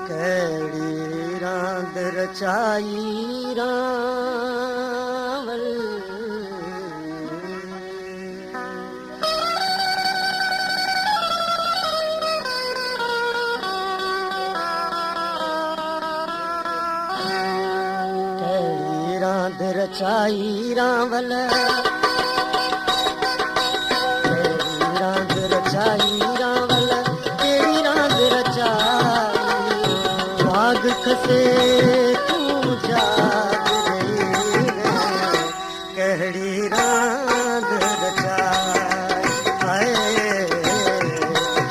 कड़ी रांद रचाई रावल कड़ी रांद रचाई रावल कड़ी रांद रचाई रावल केड़ी रांद रचाई भाग खसे तू जाग रही है कहड़ी रांद रचाई हाय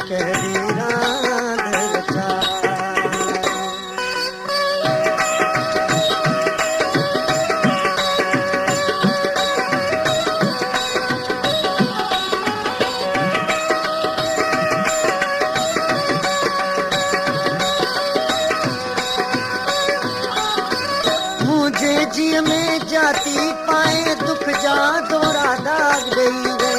कहड़ी रांद रचाई मुझे जी में जाती पाए दुख जा दोरा दाग गई रे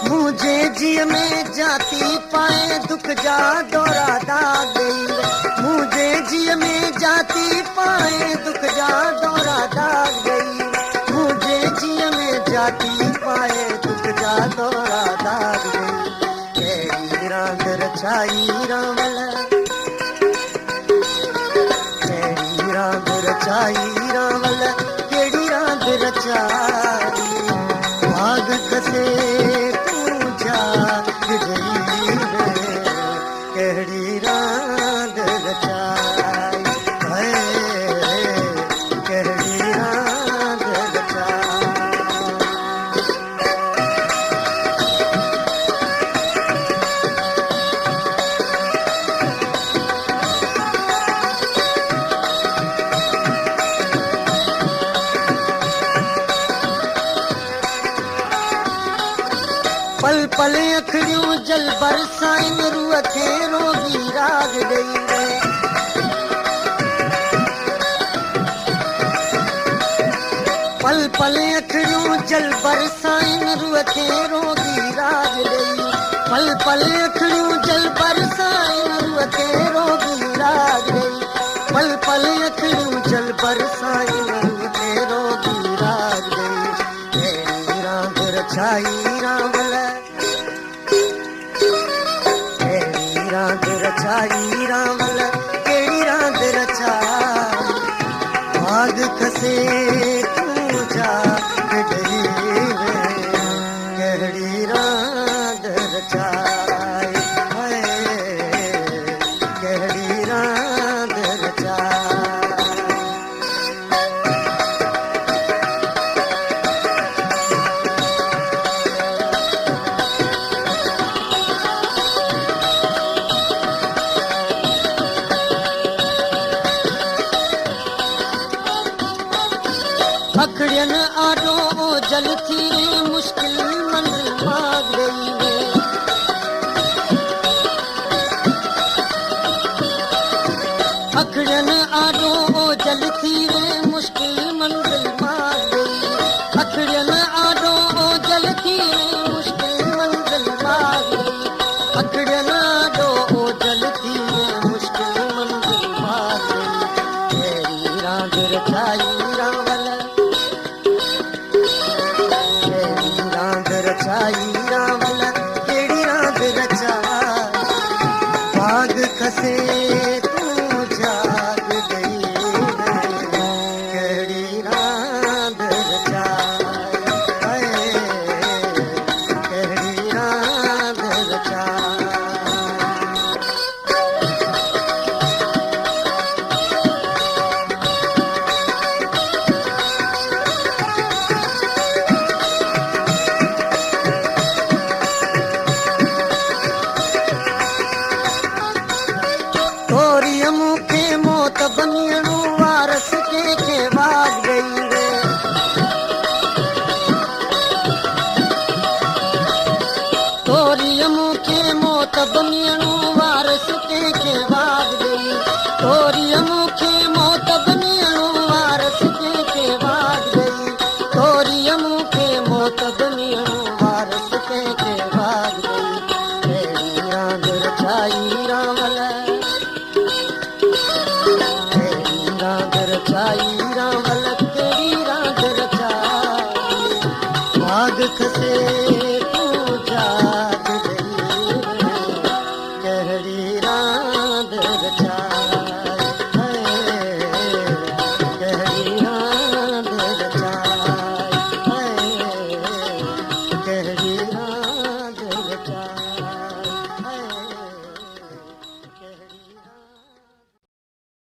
मुझे जी में जाती पाए दुख जा दोरा दाग गई रे मुझे जी में जाती पाए दुख जा दोरा दाग गई मुझे जी में जाती पाए दुख जा दोरा दाग गई केड़ी रांद रचाई रावल केड़ी रांद रचाई रावल केड़ी रांद रचाई भाग खसे तू जाग गई रे केड़ी रांद रचाई हाय केड़ी रांद रचाई पल पल अखड़ियों जल बरसाइन रूह थे रोगी राग गई रे पल पल अखड़ियों जल बरसाइन रूह थे रोगी राग गई पल पल अखड़ियों जल बरसाइन रूह थे रोगी राग गई पल पल अखड़ियों जल बरसाइन रूह थे रोगी राग गई केड़ी रांद रचाई रावल केड़ी रांद रचाई रावल केड़ी रांद रचाई भाग खसे तू जाग गई रे केड़ी रांद रचाई हाय केड़ी रांद रचाई अखड़ियन आडो जल थी मुश्किल मंजिल मांग गई रे अखड़ियन आडो जल थी मुश्किल मंजिल मांग गई अखड़ियन आडो जल थी मुश्किल मंजिल मांग गई अखड़ियन आडो जल थी मुश्किल मंजिल मांग गई केड़ी रांद रचाई रावल केड़ी रांद रचाई रावल केड़ी रांद रचाई भाग खसे तू जाग गई रे केड़ी रांद रचाई हाय केड़ी रांद रचाई तोरी मुखे मौत बनियणु वारस के वाग गई रे तोरी मुखे मौत बनियणु वारस के वाग गई तोरी मुखे मौत बनियणु वारस के वाग गई तोरी मुखे मौत बनियणु वारस के भाग गई बुझाई